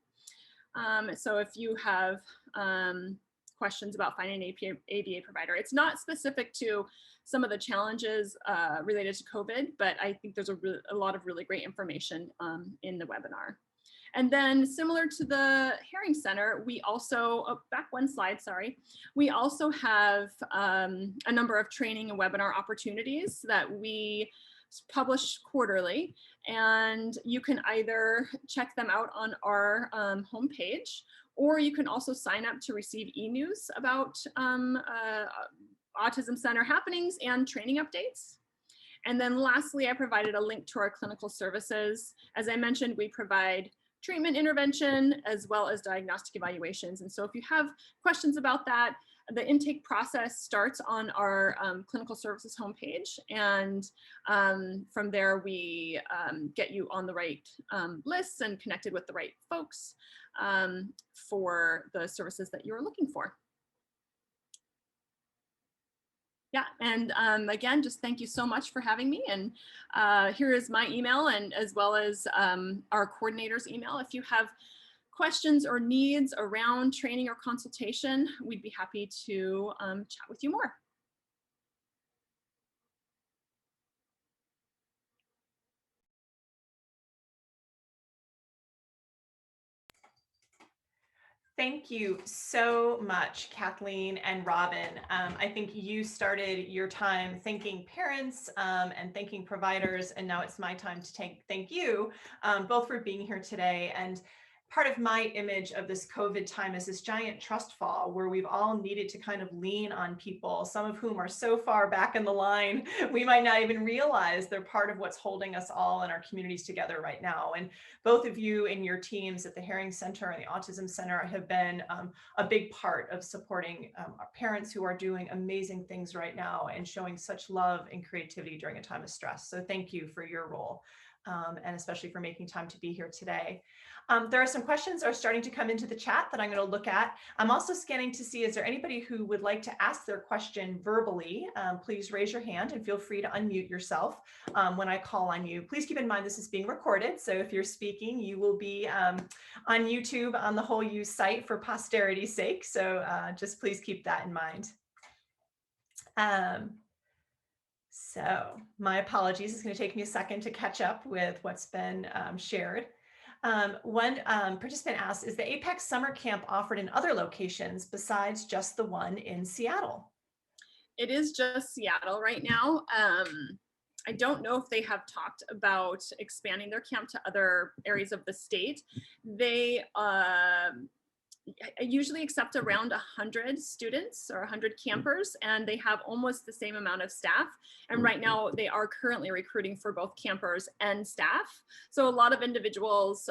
So if you have questions about finding an ABA provider, it's not specific to some of the challenges related to COVID, but I think there's a lot of really great information in the webinar. And then similar to the Herring Center, we also, back one slide, sorry. We also have a number of training and webinar opportunities that we publish quarterly, and you can either check them out on our homepage, or you can also sign up to receive e-news about Autism Center happenings and training updates. And then lastly, I provided a link to our clinical services. As I mentioned, we provide treatment intervention as well as diagnostic evaluations. And so if you have questions about that, the intake process starts on our clinical services homepage. And from there, we get you on the right lists and connected with the right folks for the services that you're looking for. Yeah, and again, just thank you so much for having me. And here is my email, and as well as our coordinator's email. If you have questions or needs around training or consultation, we'd be happy to chat with you more. Thank you so much, Kathleen and Robin. I think you started your time thanking parents and thanking providers, and now it's my time to thank you both for being here today. And part of my image of this COVID time is this giant trust fall where we've all needed to kind of lean on people, some of whom are so far back in the line, we might not even realize they're part of what's holding us all in our communities together right now. And both of you and your teams at the Herring Center and the Autism Center have been a big part of supporting our parents who are doing amazing things right now and showing such love and creativity during a time of stress. So thank you for your role. And especially for making time to be here today. There are some questions that are starting to come into the chat that I'm going to look at. I'm also scanning to see, is there anybody who would like to ask their question verbally? Please raise your hand and feel free to unmute yourself when I call on you. Please keep in mind this is being recorded, so if you're speaking, you will be on YouTube on the Whole You site for posterity's sake, so just please keep that in mind. So my apologies, it's going to take me a second to catch up with what's been shared. One participant asked, is the Apex Summer Camp offered in other locations besides just the one in Seattle? It is just Seattle right now. I don't know if they have talked about expanding their camp to other areas of the state. They usually accept around 100 students or 100 campers, and they have almost the same amount of staff. And right now they are currently recruiting for both campers and staff. So a lot of individuals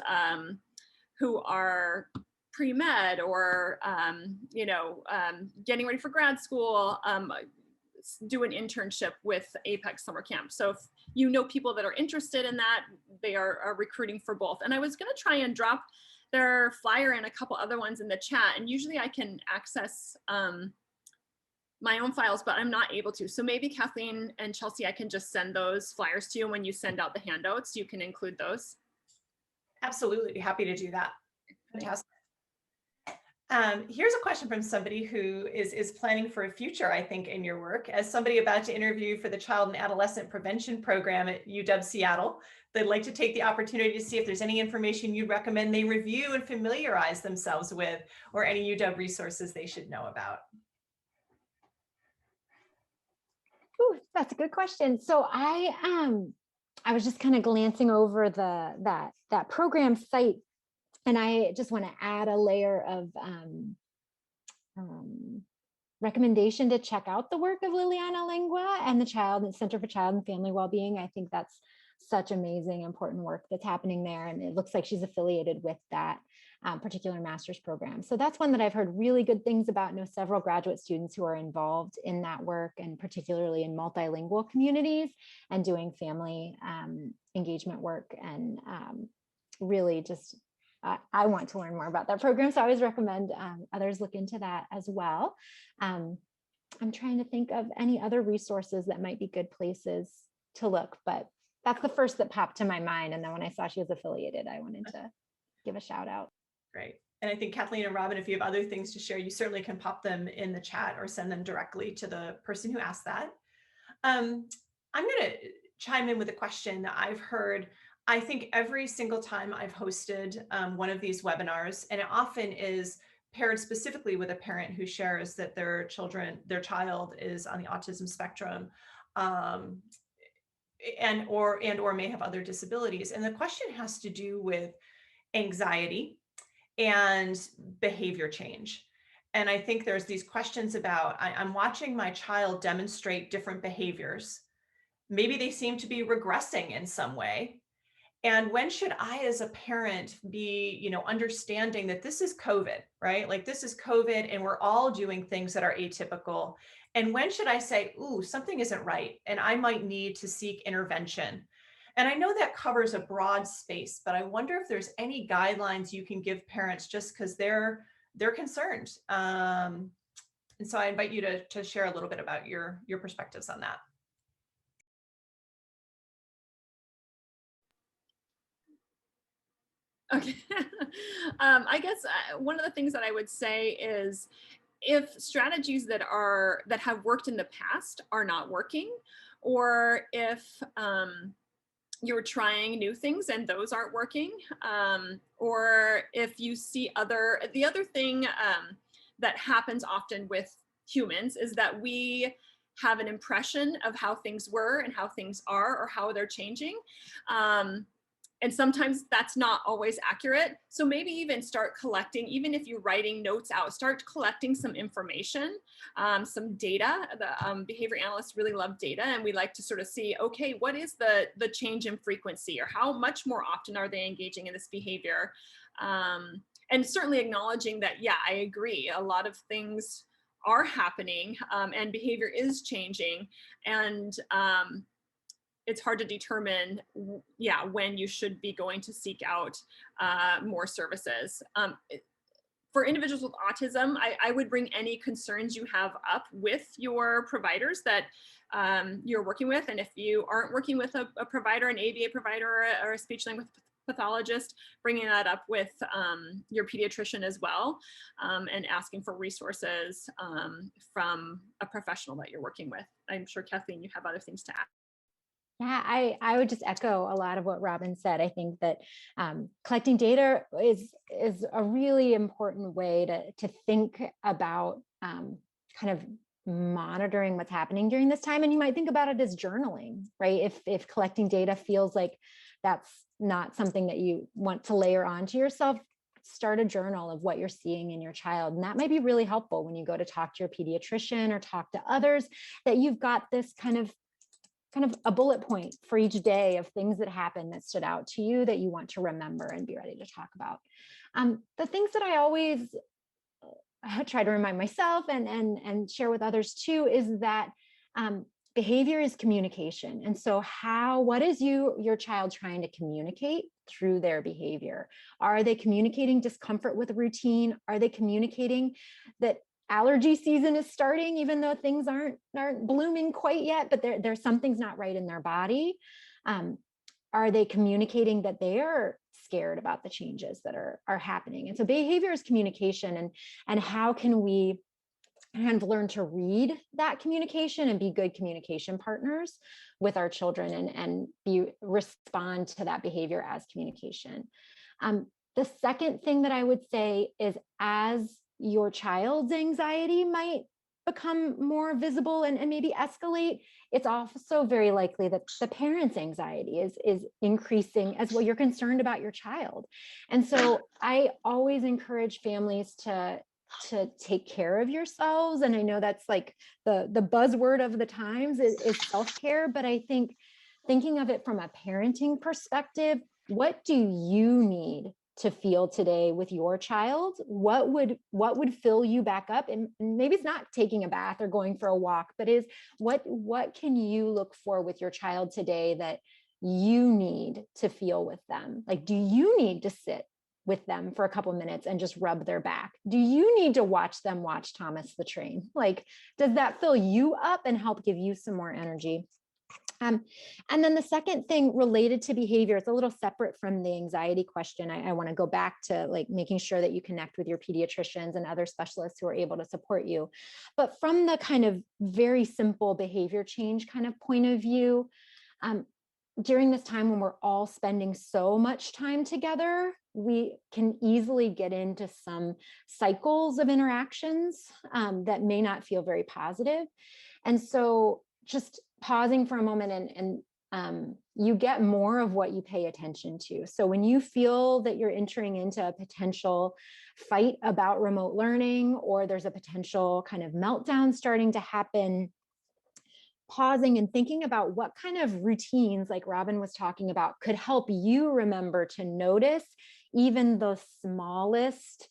who are pre-med or getting ready for grad school do an internship with Apex Summer Camp. So if you know people that are interested in that, they are recruiting for both. And I was going to try and drop their flyer and a couple other ones in the chat, and usually I can access my own files, but I'm not able to. So maybe Kathleen and Chelsea, I can just send those flyers to you when you send out the handouts. You can include those. Absolutely, happy to do that. Fantastic. Here's a question from somebody who is planning for a future, I think, in your work. As somebody about to interview for the Child and Adolescent Prevention Program at UW Seattle, they'd like to take the opportunity to see if there's any information you'd recommend they review and familiarize themselves with, or any UW resources they should know about. Ooh, that's a good question. So I was just kind of glancing over that program site, and I just want to add a layer of recommendation to check out the work of Liliana Lengua and the Center for Child and Family Wellbeing. I think that's such amazing, important work that's happening there. And it looks like she's affiliated with that particular master's program. So that's one that I've heard really good things about. I know several graduate students who are involved in that work, and particularly in multilingual communities and doing family engagement work and really just, I want to learn more about that program. So I always recommend others look into that as well. I'm trying to think of any other resources that might be good places to look, but that's the first that popped to my mind. And then when I saw she was affiliated, I wanted to give a shout out. Great. And I think Kathleen and Robin, if you have other things to share, you certainly can pop them in the chat or send them directly to the person who asked that. I'm going to chime in with a question that I've heard, I think every single time I've hosted one of these webinars, and it often is paired specifically with a parent who shares that their child is on the autism spectrum, and or may have other disabilities. And the question has to do with anxiety and behavior change. And I think there's these questions about, I'm watching my child demonstrate different behaviors. Maybe they seem to be regressing in some way. And when should I, as a parent, be, understanding that this is COVID, right? Like this is COVID and we're all doing things that are atypical. And when should I say, ooh, something isn't right, and I might need to seek intervention? And I know that covers a broad space, but I wonder if there's any guidelines you can give parents just because they're concerned. And so I invite you to share a little bit about your perspectives on that. Okay. I guess one of the things that I would say is, if strategies that have worked in the past are not working, or if you're trying new things and those aren't working, or if you see the other thing that happens often with humans is that we have an impression of how things were and how things are, or how they're changing. And sometimes that's not always accurate. So maybe even start collecting, even if you're writing notes out, start collecting some information, some data. The behavior analysts really love data, and we like to sort of see, okay, what is the change in frequency, or how much more often are they engaging in this behavior? And certainly acknowledging that, yeah, I agree, a lot of things are happening, and behavior is changing. And it's hard to determine, when you should be going to seek out more services. For individuals with autism, I would bring any concerns you have up with your providers that you're working with. And if you aren't working with a provider, an ABA provider, or a speech language pathologist, bringing that up with your pediatrician as well, and asking for resources from a professional that you're working with. I'm sure, Kathleen, you have other things to add. Yeah, I would just echo a lot of what Robin said. I think that collecting data is a really important way to think about kind of monitoring what's happening during this time. And you might think about it as journaling, right? If collecting data feels like that's not something that you want to layer onto yourself, start a journal of what you're seeing in your child. And that might be really helpful when you go to talk to your pediatrician or talk to others, that you've got this kind of a bullet point for each day of things that happened that stood out to you that you want to remember and be ready to talk about. The things that I always try to remind myself and share with others too is that behavior is communication. And so what is your child trying to communicate through their behavior? Are they communicating discomfort with a routine? Are they communicating that allergy season is starting, even though things aren't blooming quite yet, but there's something's not right in their body? Are they communicating that they are scared about the changes that are happening? And so behavior is communication, and how can we kind of learn to read that communication and be good communication partners with our children and respond to that behavior as communication. The second thing that I would say is, as your child's anxiety might become more visible and maybe escalate, it's also very likely that the parent's anxiety is increasing as well. You're concerned about your child. And so I always encourage families to take care of yourselves. And I know that's like the buzzword of the times is self-care, but I think thinking of it from a parenting perspective, what do you need to feel today with your child? What would fill you back up? And maybe it's not taking a bath or going for a walk, but is what can you look for with your child today that you need to feel with them? Like, do you need to sit with them for a couple minutes and just rub their back? Do you need to watch them watch Thomas the Train? Like, does that fill you up and help give you some more energy? And then the second thing related to behavior, it's a little separate from the anxiety question. I want to go back to like making sure that you connect with your pediatricians and other specialists who are able to support you. But from the kind of very simple behavior change kind of point of view, during this time when we're all spending so much time together, we can easily get into some cycles of interactions that may not feel very positive. And so just pausing for a moment and you get more of what you pay attention to. So when you feel that you're entering into a potential fight about remote learning, or there's a potential kind of meltdown starting to happen, pausing and thinking about what kind of routines, like Robin was talking about, could help you remember to notice even the smallest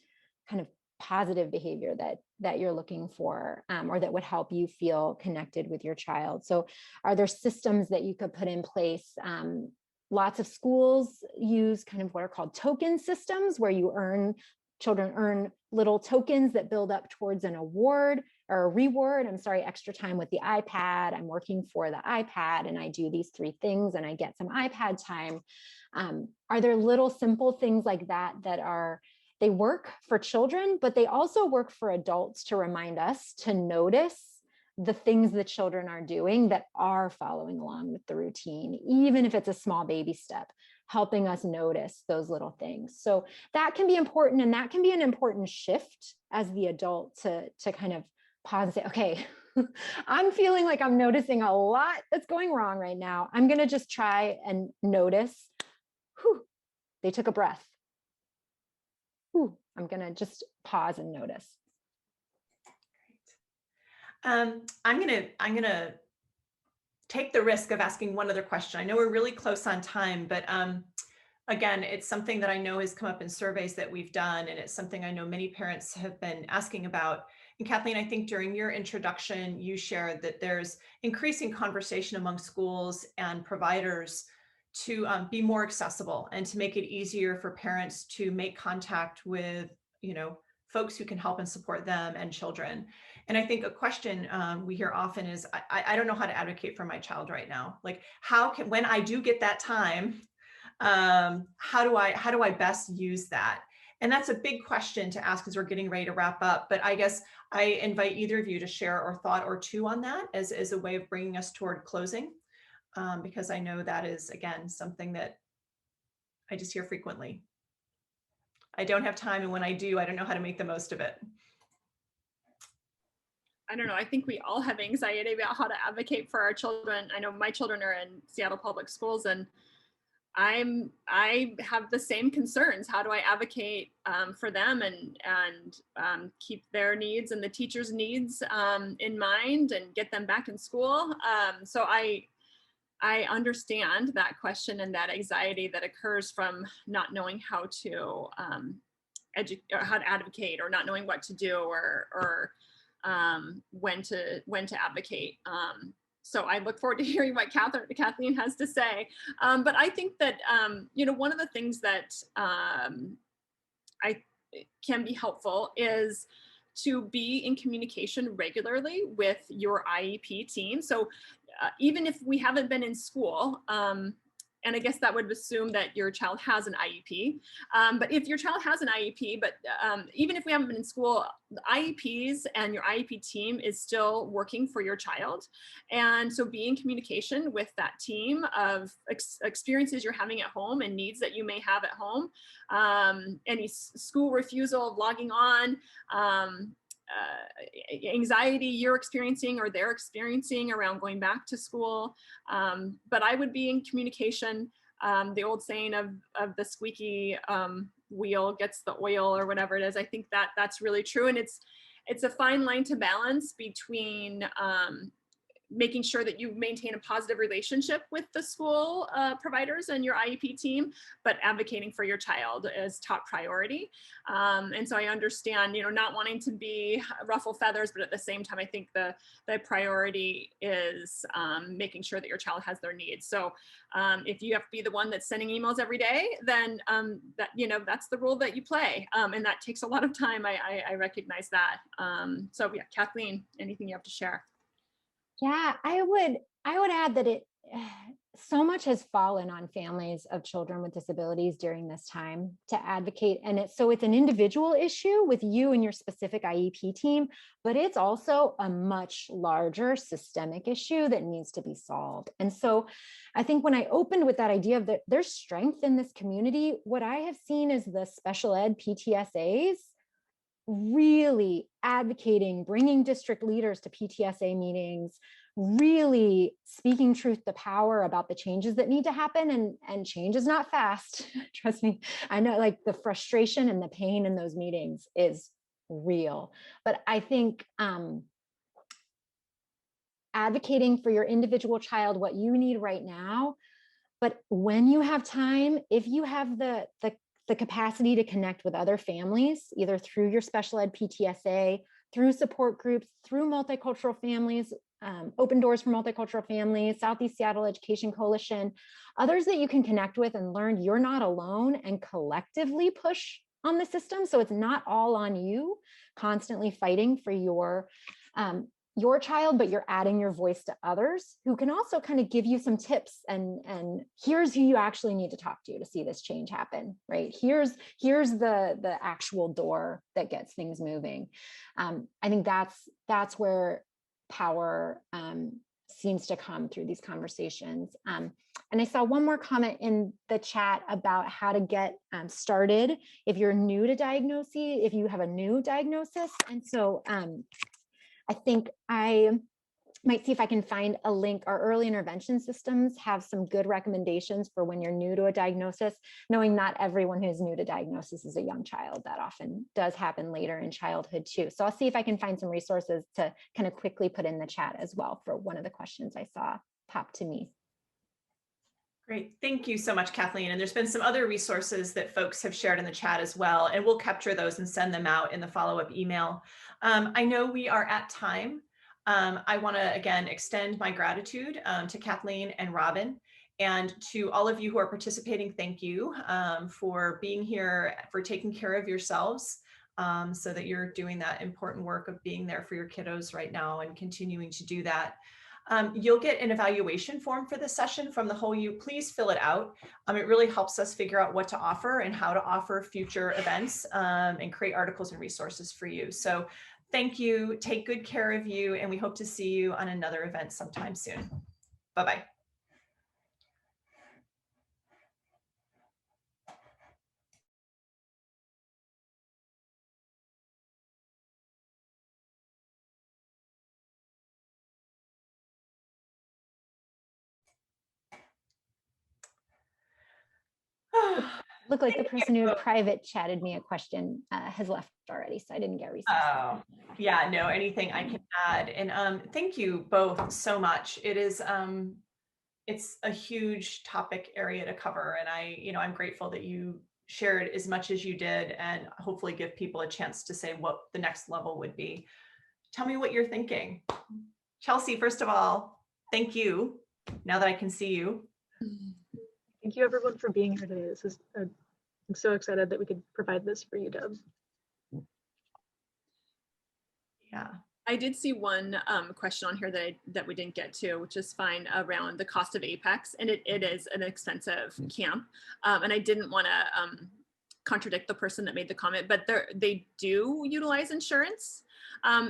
kind of positive behavior that you're looking for, or that would help you feel connected with your child. So are there systems that you could put in place? Lots of schools use kind of what are called token systems, where children earn little tokens that build up towards an award or a reward. Extra time with the iPad. I'm working for the iPad and I do these 3 things and I get some iPad time. Are there little simple things like that they work for children, but they also work for adults to remind us to notice the things that children are doing that are following along with the routine, even if it's a small baby step, helping us notice those little things. So that can be important, and that can be an important shift as the adult to kind of pause and say, okay, I'm feeling like I'm noticing a lot that's going wrong right now. I'm going to just try and notice. Whew, they took a breath. I'm going to just pause and notice. I'm gonna take the risk of asking one other question. I know we're really close on time, but again, it's something that I know has come up in surveys that we've done, and it's something I know many parents have been asking about. And Kathleen, I think during your introduction, you shared that there's increasing conversation among schools and providers to be more accessible and to make it easier for parents to make contact with, folks who can help and support them and children. And I think a question we hear often is, I don't know how to advocate for my child right now. Like, when I do get that time, how do I best use that? And that's a big question to ask as we're getting ready to wrap up. But I guess I invite either of you to share a thought or two on that as a way of bringing us toward closing. Because I know that is, again, something that I just hear frequently. I don't have time, and when I do, I don't know how to make the most of it. I don't know. I think we all have anxiety about how to advocate for our children. I know my children are in Seattle Public Schools, and I have the same concerns. How do I advocate for them and keep their needs and the teachers' needs in mind and get them back in school? So I understand that question and that anxiety that occurs from not knowing how to how to advocate, or not knowing what to do, or when to advocate. So I look forward to hearing what Kathleen has to say. But I think that one of the things that I can be helpful is to be in communication regularly with your IEP team. So even if we haven't been in school, and I guess that would assume that your child has an IEP. But if your child has an IEP, but even if we haven't been in school, the IEPs and your IEP team is still working for your child. And so be in communication with that team of experiences you're having at home and needs that you may have at home. Any school refusal of logging on, anxiety you're experiencing or they're experiencing around going back to school. But I would be in communication. The old saying of the squeaky wheel gets the oil, or whatever it is. I think that's really true. And it's a fine line to balance between making sure that you maintain a positive relationship with the school providers and your IEP team, but advocating for your child is top priority. And so I understand, not wanting to be ruffle feathers, but at the same time, I think the priority is making sure that your child has their needs. So if you have to be the one that's sending emails every day, then that's the role that you play. And that takes a lot of time. I recognize that. So yeah, Kathleen, anything you have to share? Yeah, I would add that so much has fallen on families of children with disabilities during this time to advocate. And it's an individual issue with you and your specific IEP team, but it's also a much larger systemic issue that needs to be solved. And so I think when I opened with that idea of that there's strength in this community, what I have seen is the special ed PTSAs really advocating, bringing district leaders to PTSA meetings, really speaking truth to power about the changes that need to happen. And change is not fast. Trust me. I know, like, the frustration and the pain in those meetings is real. But I think advocating for your individual child, what you need right now, but when you have time, if you have the capacity to connect with other families, either through your special ed PTSA, through support groups, through multicultural families, Open Doors for Multicultural Families, Southeast Seattle Education Coalition, others that you can connect with and learn you're not alone, and collectively push on the system. So it's not all on you constantly fighting for your child, but you're adding your voice to others who can also kind of give you some tips and here's who you actually need to talk to see this change happen, right? Here's the actual door that gets things moving. I think that's where power seems to come through these conversations. And I saw one more comment in the chat about how to get started if you're new to diagnosis, if you have a new diagnosis. And so I think I might see if I can find a link. Our early intervention systems have some good recommendations for when you're new to a diagnosis, knowing not everyone who's new to diagnosis is a young child. That often does happen later in childhood too. So I'll see if I can find some resources to kind of quickly put in the chat as well for one of the questions I saw pop to me. Great. Thank you so much, Kathleen. And there's been some other resources that folks have shared in the chat as well, and we'll capture those and send them out in the follow-up email. I know we are at time. I want to, again, extend my gratitude to Kathleen and Robin, and to all of you who are participating. Thank you for being here, for taking care of yourselves so that you're doing that important work of being there for your kiddos right now and continuing to do that. You'll get an evaluation form for this session from the Whole You. Please fill it out. It really helps us figure out what to offer and how to offer future events and create articles and resources for you. So thank you, take good care of you, and we hope to see you on another event sometime soon. Bye-bye. Look like the person who had private chatted me a question has left already, so I didn't get resources. Oh, yeah, no, anything I can add. And thank you both so much. It is, it's a huge topic area to cover. And I'm grateful that you shared as much as you did, and hopefully give people a chance to say what the next level would be. Tell me what you're thinking. Chelsea, first of all, thank you. Now that I can see you. Thank you everyone for being here today. I'm so excited that we could provide this for UW. Yeah. I did see one question on here that we didn't get to, which is fine, around the cost of Apex, and it is an expensive camp. And I didn't want to contradict the person that made the comment, but they do utilize insurance.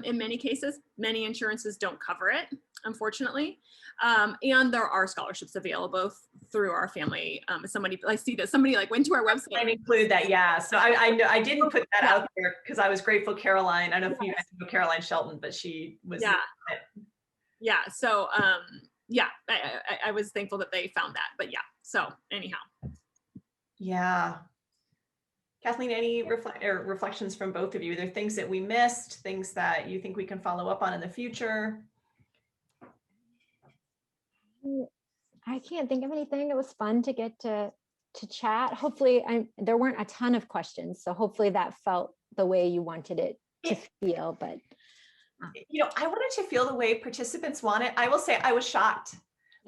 In many cases, many insurances don't cover it, unfortunately. And there are scholarships available through our family. I see that somebody like went to our website. I include that, yeah. So I didn't put that out there because I was grateful Caroline. I don't know if you guys know Caroline Shelton, but she was. Yeah. So yeah, I was thankful that they found that. But yeah. So anyhow. Yeah. Kathleen, any reflections from both of you? Are there things that we missed, things that you think we can follow up on in the future? I can't think of anything. It was fun to get to chat. Hopefully, there weren't a ton of questions, so hopefully that felt the way you wanted it to feel. But I wanted to feel the way participants want it. I will say I was shocked.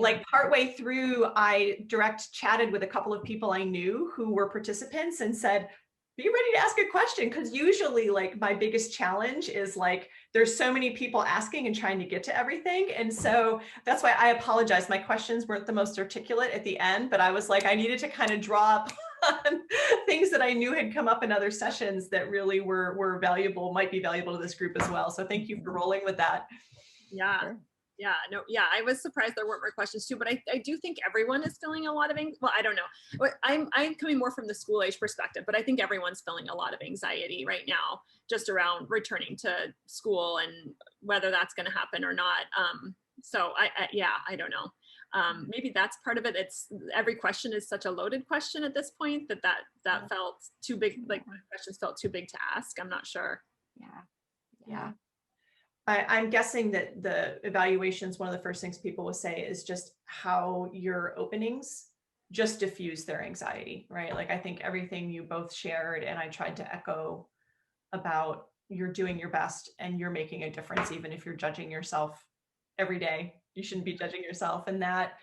Like partway through, I direct chatted with a couple of people I knew who were participants and said, be ready to ask a question. Because usually like my biggest challenge is like, there's so many people asking and trying to get to everything. And so that's why I apologize. My questions weren't the most articulate at the end, but I was like, I needed to kind of drop on things that I knew had come up in other sessions that really were valuable, might be valuable to this group as well. So thank you for rolling with that. Yeah. Sure. Yeah, no, yeah, I was surprised there weren't more questions too, but I do think everyone is feeling a lot of well, I don't know. I'm coming more from the school age perspective, but I think everyone's feeling a lot of anxiety right now, just around returning to school and whether that's going to happen or not. So I don't know. Maybe that's part of it. It's every question is such a loaded question at this point that felt too big. Like my questions felt too big to ask. I'm not sure. Yeah. I'm guessing that the evaluations, one of the first things people will say is just how your openings just diffuse their anxiety, right? Like I think everything you both shared and I tried to echo about you're doing your best and you're making a difference, even if you're judging yourself every day. You shouldn't be judging yourself. And that,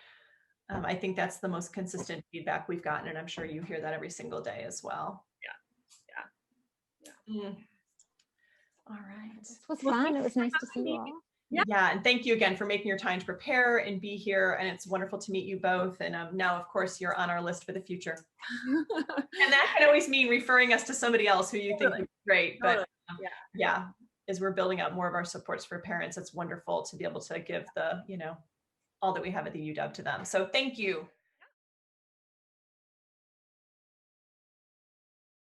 I think that's the most consistent feedback we've gotten. And I'm sure you hear that every single day as well. Yeah. All right. This was fun. It was nice to see you all. Yeah, and thank you again for making your time to prepare and be here. And it's wonderful to meet you both. And now, of course, you're on our list for the future. And that can always mean referring us to somebody else who you think would be great. But yeah, as we're building out more of our supports for parents, it's wonderful to be able to give the, all that we have at the UW to them. So thank you.